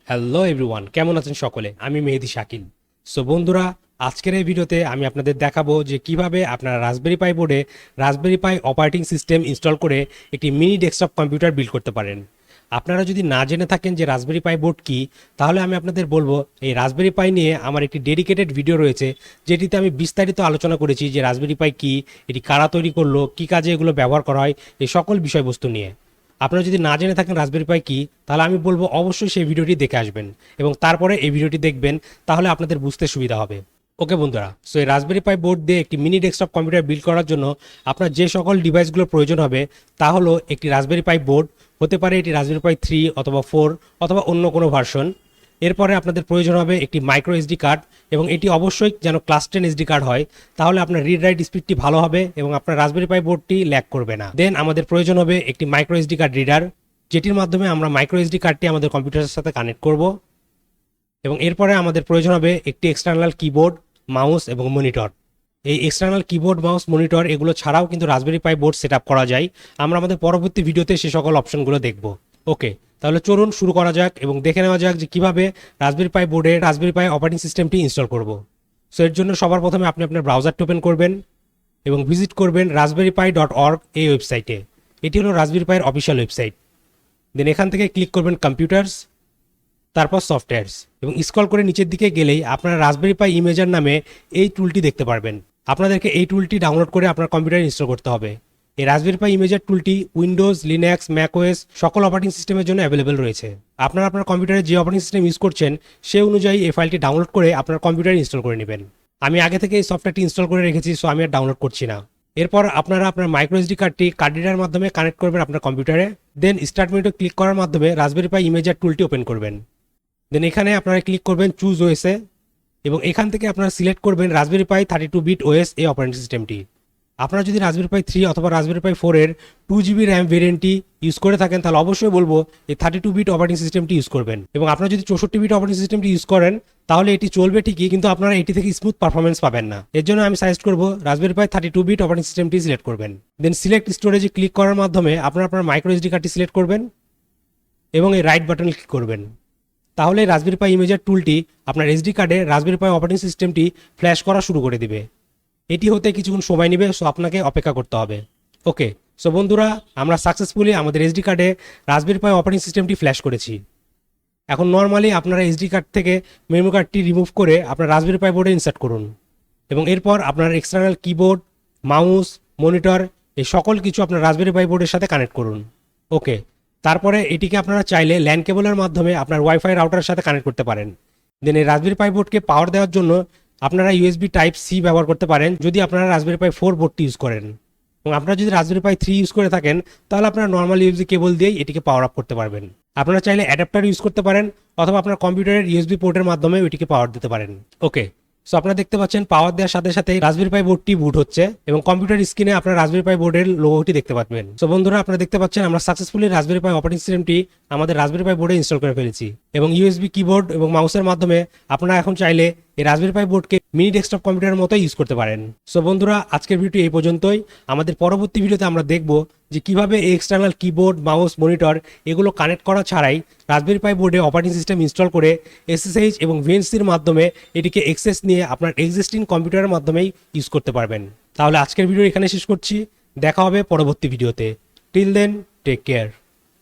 Hello everyone, কেমন আছেন সকলে? আমি মেহেদীশাকিল। সো বন্ধুরা, আজকের এই ভিডিওতে আমি আপনাদের দেখাবো যে কিভাবে আপনারা রাসবেরি পাই বোর্ডে রাসবেরি পাই অপারেটিং সিস্টেম ইনস্টল করে একটি মিনি ডেস্কটপ কম্পিউটার বিল্ড করতে পারেন। আপনারা যদি না জেনে থাকেন যে রাসবেরি পাই বোর্ড কী, তাহলে আমি আপনাদের বলবো এই রাসবেরি পাই নিয়ে আমার একটি ডেডিকেটেড ভিডিও রয়েছে, যেটিতে আমি বিস্তারিত আলোচনা করেছি যে রাসবেরি পাই কী, এটি কারা তৈরি করলো, কী কাজে এগুলো ব্যবহার করা হয়, এই সকল বিষয়বস্তু নিয়ে। আপনারা যদি না জেনে থাকেন রাসবেরি পাই কী, তাহলে আমি বলবো অবশ্যই সেই ভিডিওটি দেখে আসবেন এবং তারপরে এই ভিডিওটি দেখবেন, তাহলে আপনাদের বুঝতে সুবিধা হবে। ওকে বন্ধুরা, সো এই রাসবেরি পাই বোর্ড দিয়ে একটি মিনি ডেস্কটপ কম্পিউটার বিল্ড করার জন্য আপনার যে সকল ডিভাইসগুলোর প্রয়োজন হবে তা হলো একটি রাসবেরি পাই বোর্ড, হতে পারে এটি রাসবেরি পাই 3 অথবা 4 অথবা অন্য কোনো ভার্সন। এরপরে আপনাদের প্রয়োজন হবে একটি মাইক্রো এসডি কার্ড, এবং এটি অবশ্যই যেন ক্লাস 10 এসডি কার্ড হয়, তাহলে আপনার রিড রাইট স্পিডটি ভালো হবে এবং আপনার রাসবেরি পাই বোর্ডটি ল্যাগ করবে না। দেন আমাদের প্রয়োজন হবে একটি মাইক্রো এসডি কার্ড রিডার, যেটির মাধ্যমে আমরা মাইক্রো এসডি কার্ডটি আমাদের কম্পিউটারের সাথে কানেক্ট করব। এবং এরপরে আমাদের প্রয়োজন হবে একটি এক্সটার্নাল কিবোর্ড, মাউস এবং মনিটর। এই এক্সটার্নাল কিবোর্ড, মাউস, মনিটর এগুলো ছাড়াও কিন্তু রাসবেরি পাই বোর্ড সেট আপ করা যায়। আমরা আমাদের পরবর্তী ভিডিওতে সে সকল অপশনগুলো দেখব। ওকে, তাহলে চলুন শুরু করা যাক এবং দেখে নেওয়া যাক যে কীভাবে রাসবেরি পাই বোর্ডে রাসবেরি পাই অপারেটিং সিস্টেমটি ইনস্টল করব। সো এর জন্য সবার প্রথমে আপনি আপনার ব্রাউজারটি ওপেন করবেন এবং ভিজিট করবেন raspberrypi.org এই ওয়েবসাইটে। এটি হলো রাসবেরি পাইয়ের অফিসিয়াল ওয়েবসাইট। দেন এখান থেকে ক্লিক করবেন কম্পিউটার্স, তারপর সফটওয়্যারস, এবং স্ক্রল করে নিচের দিকে গেলেই আপনারা রাসবেরি পাই ইমেজার নামে এই টুলটি দেখতে পারবেন। আপনাদেরকে এই টুলটি ডাউনলোড করে আপনার কম্পিউটারে ইনস্টল করতে হবে। এই রাসবেরি পাই ইমেজার টুলটি উইন্ডোজ, লিনাক্স, ম্যাকওএস সকল অপারেটিং সিস্টেমের জন্য অ্যাভেলেবেল রয়েছে। আপনারা আপনার কম্পিউটারে যে অপারেটিং সিস্টেম ইউজ করছেন সেই অনুযায়ী এই ফাইলটি ডাউনলোড করে আপনার কম্পিউটারে ইনস্টল করে নেবেন। আমি আগে থেকে এই সফটওয়্যারটি ইনস্টল করে রেখেছি, সো আমি আর ডাউনলোড করছি না। এরপর আপনারা আপনার মাইক্রো এসডি কার্ডটি কার্ড রিডারের মাধ্যমে কানেক্ট করবেন আপনার কম্পিউটারে। দেন স্টার্ট মেনুতে ক্লিক করার মাধ্যমে রাসবেরি পাই ইমেজার টুলটি ওপেন করবেন। দেন এখানে আপনারা ক্লিক করবেন চুজ ওএসে, এবং এখান থেকে আপনারা সিলেক্ট করবেন রাসবেরি পাই 32 বিট ওএস এই অপারেটিং সিস্টেমটি। আপনারা যদি রাসবেরি পাই 3 অথবা রাসবেরি পাই 4 এর 2GB র্যাম ভেরিয়েন্টটি ইউজ করে থাকেন, তাহলে অবশ্যই বলবো এই 32 বিট অপারেটিং সিস্টেমটি ইউজ করবেন। এবং আপনারা যদি 64 বিট অপারেটিং সিস্টেমটি ইউজ করেন, তাহলে এটি চলবে ঠিকই, কিন্তু আপনারা এটি থেকে স্মুথ পারফরমেন্স পাবেন না। এর জন্য আমি সাজেস্ট করবো রাসবেরি পাই 32 বিট অপারেটিং সিস্টেমটি সিলেক্ট করবেন। দেন সিলেক্ট স্টোরেজে ক্লিক করার মাধ্যমে আপনারা আপনার মাইক্রো এসডি কার্ডটি সিলেক্ট করবেন এবং এই রাইট বাটনে ক্লিক করবেন। তাহলে রাসবেরি পাই ইমেজার টুলটি আপনার এসডি কার্ডে রাসবেরি পাই অপারেটিং সিস্টেমটি ফ্ল্যাশ করা শুরু করে দিবে। এটি হতে কিছুক্ষণ সময় নেবে, সো আপনাকে অপেক্ষা করতে হবে। ওকে, সো বন্ধুরা, আমরা সাকসেসফুলি আমাদের এসডি কার্ডে রাসবেরি পাই অপারেটিং সিস্টেমটি ফ্ল্যাশ করেছি। এখন নর্মালি আপনারা এসডি কার্ড থেকে মেমোরি কার্ডটি রিমুভ করে আপনার রাসবেরি পাই বোর্ডে ইনসার্ট করুন, এবং এরপর আপনার এক্সটার্নাল কিবোর্ড, মাউস, মনিটর এই সকল কিছু আপনার রাসবেরি পাই বোর্ডের সাথে কানেক্ট করুন। ওকে, তারপরে এটিকে আপনারা চাইলে ল্যান কেবলের মাধ্যমে আপনার ওয়াইফাই রাউটারের সাথে কানেক্ট করতে পারেন। দেন এই রাসবেরি পাই বোর্ডকে পাওয়ার দেওয়ার জন্য আপনারা ইউএসবি টাইপ সি ব্যবহার করতে পারেন যদি আপনারা রাসবেরি পাই 4 বোর্ডটি ইউজ করেন। এবং আপনারা যদি রাসবেরি পাই 3 ইউজ করে থাকেন, তাহলে আপনারা নর্মাল ইউএসবি কেবল দিয়েই এটিকে পাওয়ার আপ করতে পারবেন। আপনারা চাইলে অ্যাডাপ্টার ইউজ করতে পারেন অথবা আপনার কম্পিউটারের ইউএসবি পোর্টের মাধ্যমে এটিকে পাওয়ার দিতে পারেন। ওকে, সো আপনারা দেখতে পাচ্ছেন পাওয়ার দেওয়ার সাথে সাথে রাসবেরি পাই বোর্ডটি বুট হচ্ছে এবং কম্পিউটার স্ক্রিনে আপনার রাসবেরি পাই বোর্ডের লোগোটি দেখতে পাচ্ছেন। সো বন্ধুরা, আপনারা দেখতে পাচ্ছেন আমরা সাকসেসফুলি রাসবেরি পাই অপারেটিং সিস্টেমটি আমাদের রাসবেরি পাই বোর্ডে ইনস্টল করে ফেলেছি, এবং ইউএসবি কিবোর্ড এবং মাউসের মাধ্যমে আপনারা এখন চাইলে এই রাসবেরি পাই বোর্ডকে মিনি ডেস্কটপ কম্পিউটারের মতো ইউজ করতে পারেন। সো বন্ধুরা, আজকের ভিডিও এই পর্যন্তই। আমাদের পরবর্তী ভিডিওতে আমরা দেখব যে কিভাবে এই এক্সটার্নাল কিবোর্ড, মাউস, মনিটর এগুলো কানেক্ট করা ছাড়াই রাসবেরি পাই বোর্ডে অপারেটিং সিস্টেম ইনস্টল করে এসএসএইচ এবং ভিএনসির মাধ্যমে এটিকে অ্যাক্সেস নিয়ে আপনার এক্সিস্টিং কম্পিউটারের মাধ্যমেই ইউজ করতে পারবেন। তাহলে আজকের ভিডিও এখানে শেষ করছি, দেখা হবে পরবর্তী ভিডিওতে। Till then, take care.